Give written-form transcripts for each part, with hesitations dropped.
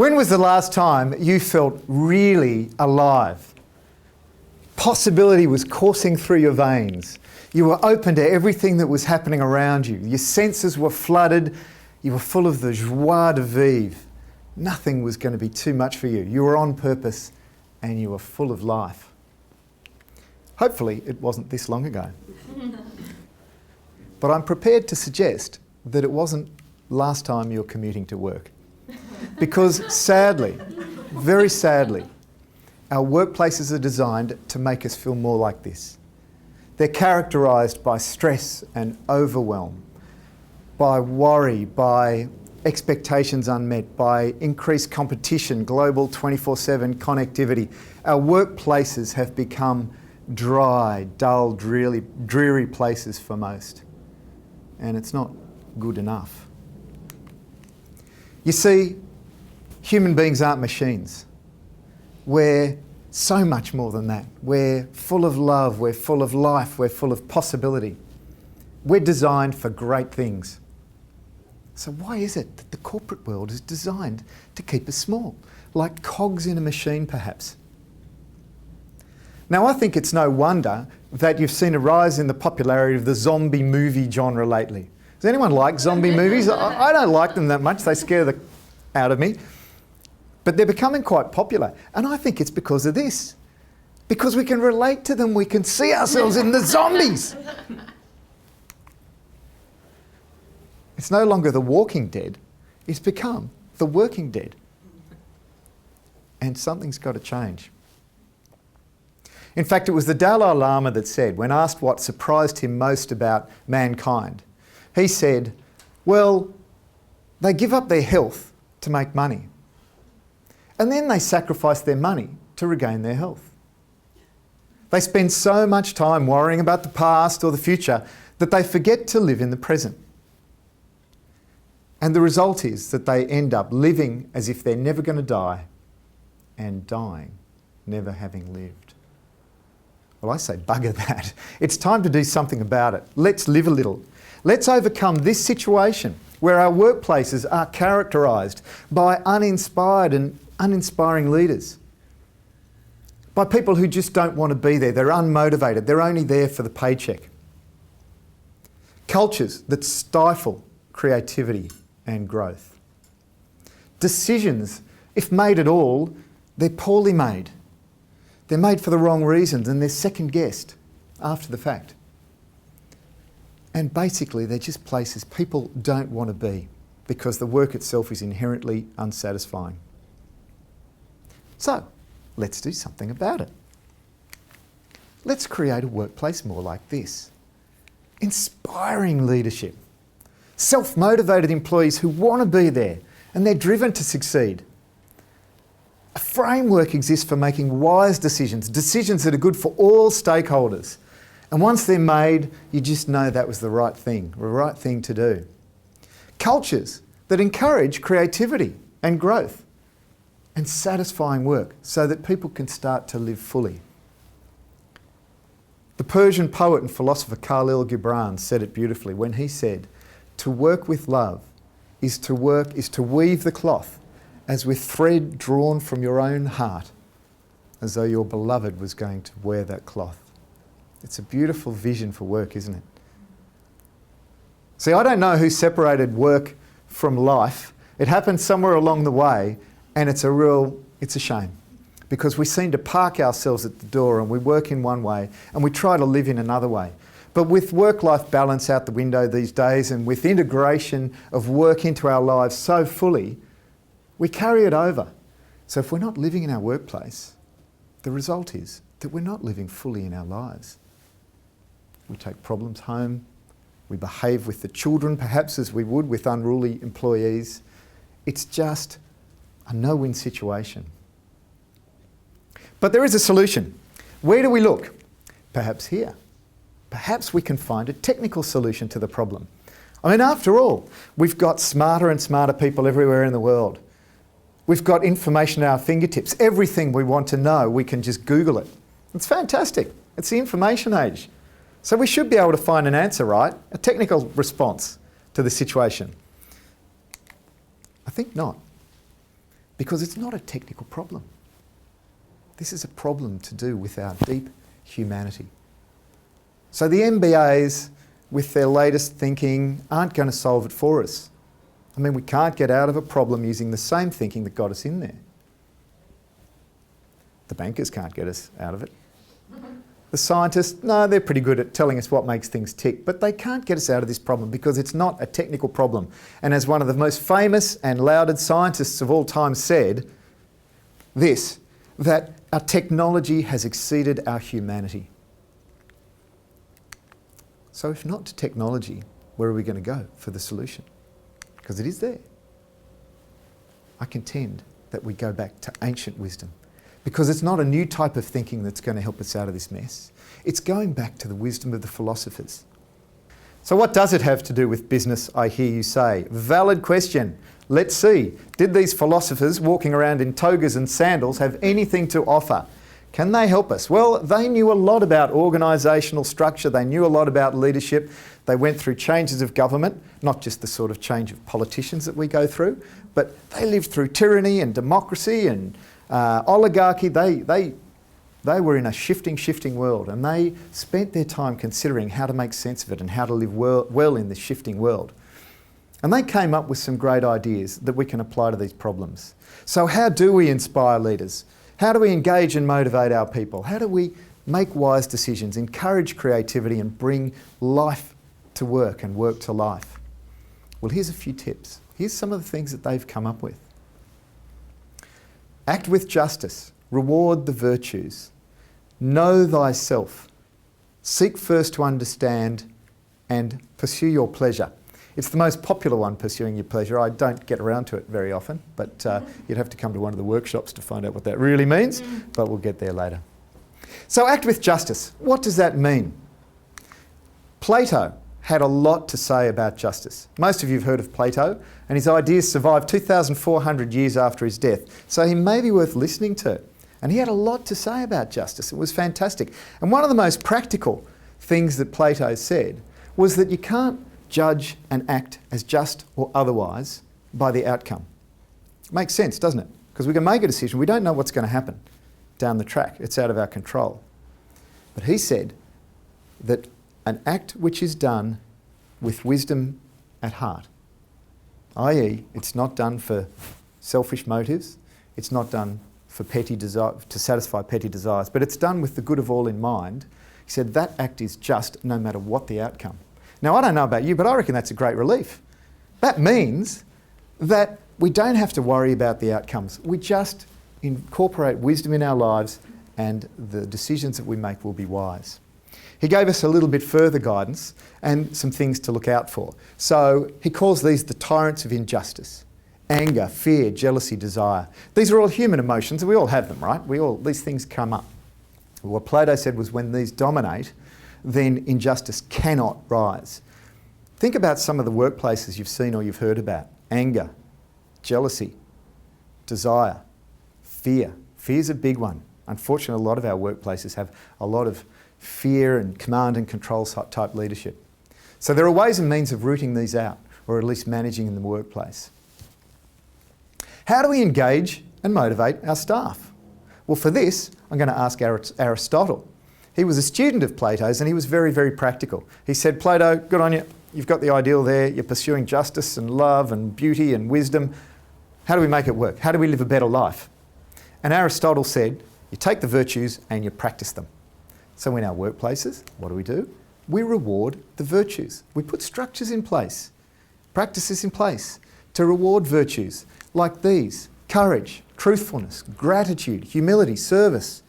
When was the last time you felt really alive? Possibility was coursing through your veins. You were open to everything that was happening around you. Your senses were flooded. You were full of the joie de vivre. Nothing was going to be too much for you. You were on purpose and you were full of life. Hopefully it wasn't this long ago. But I'm prepared to suggest that it wasn't last time you were commuting to work. Because sadly, very sadly, our workplaces are designed to make us feel more like this. They're characterised by stress and overwhelm, by worry, by expectations unmet, by increased competition, global 24/7 connectivity. Our workplaces have become dry, dull, dreary places for most. And it's not good enough. You see, human beings aren't machines. We're so much more than that. We're full of love, we're full of life, we're full of possibility. We're designed for great things. So why is it that the corporate world is designed to keep us small, like cogs in a machine perhaps? Now I think it's no wonder that you've seen a rise in the popularity of the zombie movie genre lately. Does anyone like zombie movies? I don't like them that much, they scare the out of me. But they're becoming quite popular. And I think it's because of this. Because we can relate to them, we can see ourselves in the zombies. It's no longer the walking dead, it's become the working dead. And something's got to change. In fact, it was the Dalai Lama that said, when asked what surprised him most about mankind, he said, well, they give up their health to make money. And then they sacrifice their money to regain their health. They spend so much time worrying about the past or the future that they forget to live in the present. And the result is that they end up living as if they're never going to die and dying, never having lived. Well, I say bugger that. It's time to do something about it. Let's live a little. Let's overcome this situation where our workplaces are characterised by uninspired and uninspiring leaders, by people who just don't want to be there. They're unmotivated. They're only there for the paycheck. Cultures that stifle creativity and growth. Decisions, if made at all, they're poorly made. They're made for the wrong reasons and they're second-guessed after the fact. And basically they're just places people don't want to be because the work itself is inherently unsatisfying. So, let's do something about it. Let's create a workplace more like this. Inspiring leadership. Self-motivated employees who want to be there and they're driven to succeed. A framework exists for making wise decisions, decisions that are good for all stakeholders. And once they're made, you just know that was the right thing to do. Cultures that encourage creativity and growth and satisfying work so that people can start to live fully. The Persian poet and philosopher Khalil Gibran said it beautifully when he said, "To work with love is to weave the cloth as with thread drawn from your own heart, as though your beloved was going to wear that cloth." It's a beautiful vision for work, isn't it? See, I don't know who separated work from life. It happened somewhere along the way, and it's a shame. Because we seem to park ourselves at the door and we work in one way and we try to live in another way. But with work-life balance out the window these days and with integration of work into our lives so fully, we carry it over. So if we're not living in our workplace, the result is that we're not living fully in our lives. We take problems home, we behave with the children perhaps as we would with unruly employees. It's just a no-win situation. But there is a solution. Where do we look? Perhaps here. Perhaps we can find a technical solution to the problem. I mean, after all, we've got smarter and smarter people everywhere in the world. We've got information at our fingertips. Everything we want to know, we can just Google it. It's fantastic. It's the information age. So we should be able to find an answer, right? A technical response to the situation. I think not. Because it's not a technical problem. This is a problem to do with our deep humanity. So the MBAs, with their latest thinking, aren't going to solve it for us. I mean, we can't get out of a problem using the same thinking that got us in there. The bankers can't get us out of it. The scientists, no, they're pretty good at telling us what makes things tick, but they can't get us out of this problem because it's not a technical problem. And as one of the most famous and lauded scientists of all time said, that our technology has exceeded our humanity. So if not to technology, where are we going to go for the solution? Because it is there. I contend that we go back to ancient wisdom, because it's not a new type of thinking that's going to help us out of this mess. It's going back to the wisdom of the philosophers. So what does it have to do with business, I hear you say? Valid question. Let's see. Did these philosophers walking around in togas and sandals have anything to offer? Can they help us? Well, they knew a lot about organisational structure. They knew a lot about leadership. They went through changes of government, not just the sort of change of politicians that we go through, but they lived through tyranny and democracy and oligarchy. They were in a shifting world, and they spent their time considering how to make sense of it and how to live well in this shifting world. And they came up with some great ideas that we can apply to these problems. So how do we inspire leaders? How do we engage and motivate our people? How do we make wise decisions, encourage creativity and bring life to work and work to life? Well, here's a few tips. Here's some of the things that they've come up with. Act with justice. Reward the virtues. Know thyself. Seek first to understand and pursue your pleasure. It's the most popular one, pursuing your pleasure. I don't get around to it very often, but you'd have to come to one of the workshops to find out what that really means, but we'll get there later. So act with justice. What does that mean? Plato had a lot to say about justice. Most of you have heard of Plato, and his ideas survived 2,400 years after his death, so he may be worth listening to. And he had a lot to say about justice. It was fantastic. And one of the most practical things that Plato said was that you can't judge and act as just or otherwise by the outcome. Makes sense, doesn't it? Because we can make a decision, we don't know what's going to happen down the track. It's out of our control. But he said that an act which is done with wisdom at heart, i.e. it's not done for selfish motives, it's not done for petty desire, to satisfy petty desires, but it's done with the good of all in mind. He said that act is just no matter what the outcome. Now, I don't know about you, but I reckon that's a great relief. That means that we don't have to worry about the outcomes. We just incorporate wisdom in our lives, and the decisions that we make will be wise. He gave us a little bit further guidance and some things to look out for. So he calls these the tyrants of injustice. Anger, fear, jealousy, desire. These are all human emotions, and we all have them, right? These things come up. What Plato said was when these dominate, then injustice cannot rise. Think about some of the workplaces you've seen or you've heard about. Anger, jealousy, desire, fear. Fear's a big one. Unfortunately, a lot of our workplaces have a lot of fear and command and control type leadership. So there are ways and means of rooting these out, or at least managing in the workplace. How do we engage and motivate our staff? Well, for this, I'm going to ask Aristotle. He was a student of Plato's, and he was very, very practical. He said, Plato, good on you. You've got the ideal there. You're pursuing justice and love and beauty and wisdom. How do we make it work? How do we live a better life? And Aristotle said, you take the virtues and you practice them. So in our workplaces, what do? We reward the virtues. We put structures in place, practices in place to reward virtues like these: courage, truthfulness, gratitude, humility, service.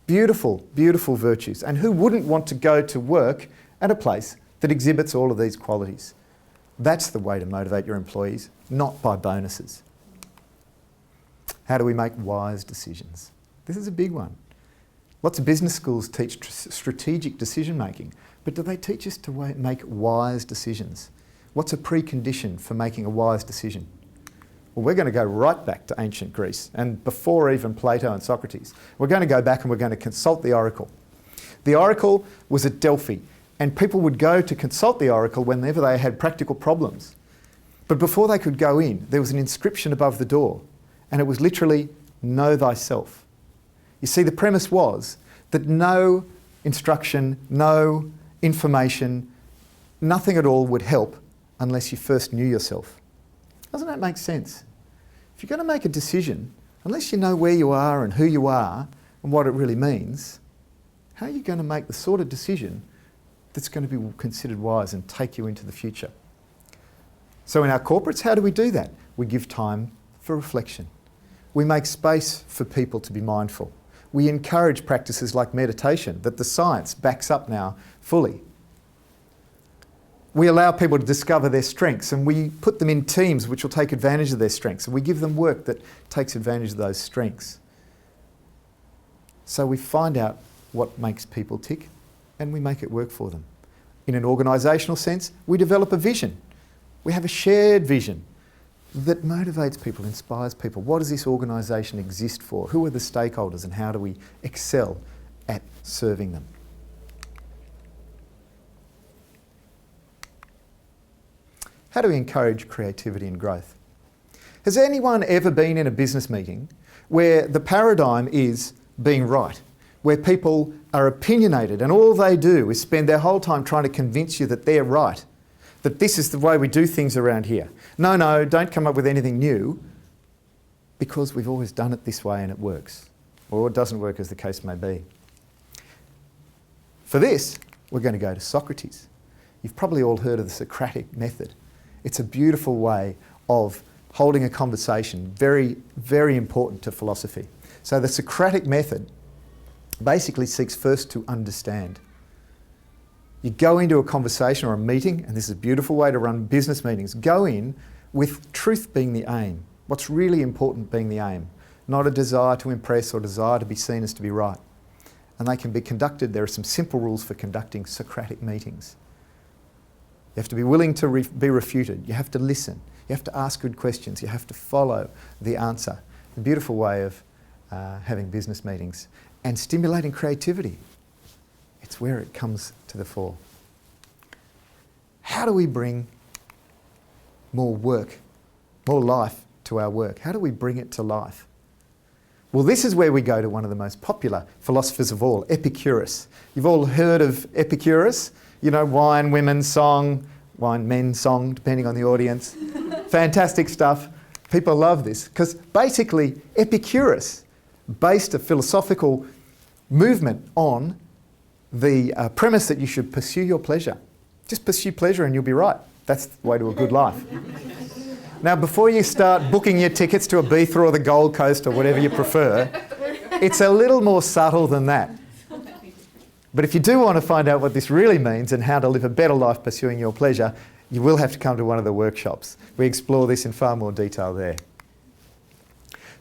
Beautiful, beautiful virtues. And who wouldn't want to go to work at a place that exhibits all of these qualities? That's the way to motivate your employees, not by bonuses. How do we make wise decisions? This is a big one. Lots of business schools teach strategic decision making, but do they teach us to make wise decisions? What's a precondition for making a wise decision? Well, we're going to go right back to ancient Greece, and before even Plato and Socrates. We're going to go back and we're going to consult the oracle. The oracle was at Delphi, and people would go to consult the oracle whenever they had practical problems. But before they could go in, there was an inscription above the door. And it was literally, know thyself. You see, the premise was that no instruction, no information, nothing at all would help unless you first knew yourself. Doesn't that make sense? If you're going to make a decision, unless you know where you are and who you are and what it really means, how are you going to make the sort of decision that's going to be considered wise and take you into the future? So in our corporates, how do we do that? We give time for reflection. We make space for people to be mindful. We encourage practices like meditation that the science backs up now fully. We allow people to discover their strengths, and we put them in teams which will take advantage of their strengths, and we give them work that takes advantage of those strengths. So we find out what makes people tick and we make it work for them. In an organisational sense, we develop a vision. We have a shared vision that motivates people, inspires people. What does this organisation exist for? Who are the stakeholders and how do we excel at serving them? How do we encourage creativity and growth? Has anyone ever been in a business meeting where the paradigm is being right, where people are opinionated and all they do is spend their whole time trying to convince you that they're right, that this is the way we do things around here? No, don't come up with anything new because we've always done it this way and it works, or it doesn't work, as the case may be. For this, we're going to go to Socrates. You've probably all heard of the Socratic method. It's a beautiful way of holding a conversation, very, very important to philosophy. So the Socratic method basically seeks first to understand. You go into a conversation or a meeting, and this is a beautiful way to run business meetings. Go in with truth being the aim, what's really important being the aim, not a desire to impress or desire to be seen as to be right. And they can be conducted, there are some simple rules for conducting Socratic meetings. You have to be willing to be refuted. You have to listen. You have to ask good questions. You have to follow the answer. A beautiful way of having business meetings and stimulating creativity. It's where it comes to the fore. How do we bring more work, more life to our work? How do we bring it to life? Well, this is where we go to one of the most popular philosophers of all, Epicurus. You've all heard of Epicurus. You know, wine, women, song, wine, men, song, depending on the audience. Fantastic stuff. People love this because basically Epicurus based a philosophical movement on the premise that you should pursue your pleasure. Just pursue pleasure and you'll be right. That's the way to a good life. Now, before you start booking your tickets to Ibiza or the Gold Coast or whatever you prefer, it's a little more subtle than that. But if you do want to find out what this really means and how to live a better life pursuing your pleasure, you will have to come to one of the workshops. We explore this in far more detail there.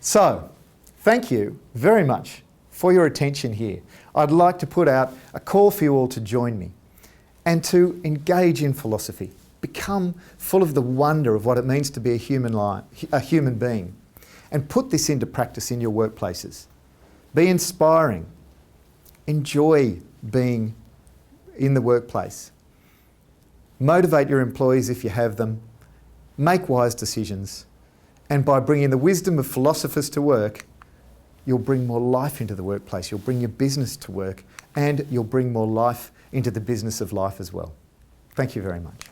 So, thank you very much for your attention here. I'd like to put out a call for you all to join me and to engage in philosophy. Become full of the wonder of what it means to be a human being, and put this into practice in your workplaces. Be inspiring. Enjoy being in the workplace. Motivate your employees if you have them. Make wise decisions. And by bringing the wisdom of philosophers to work, you'll bring more life into the workplace. You'll bring your business to work, and you'll bring more life into the business of life as well. Thank you very much.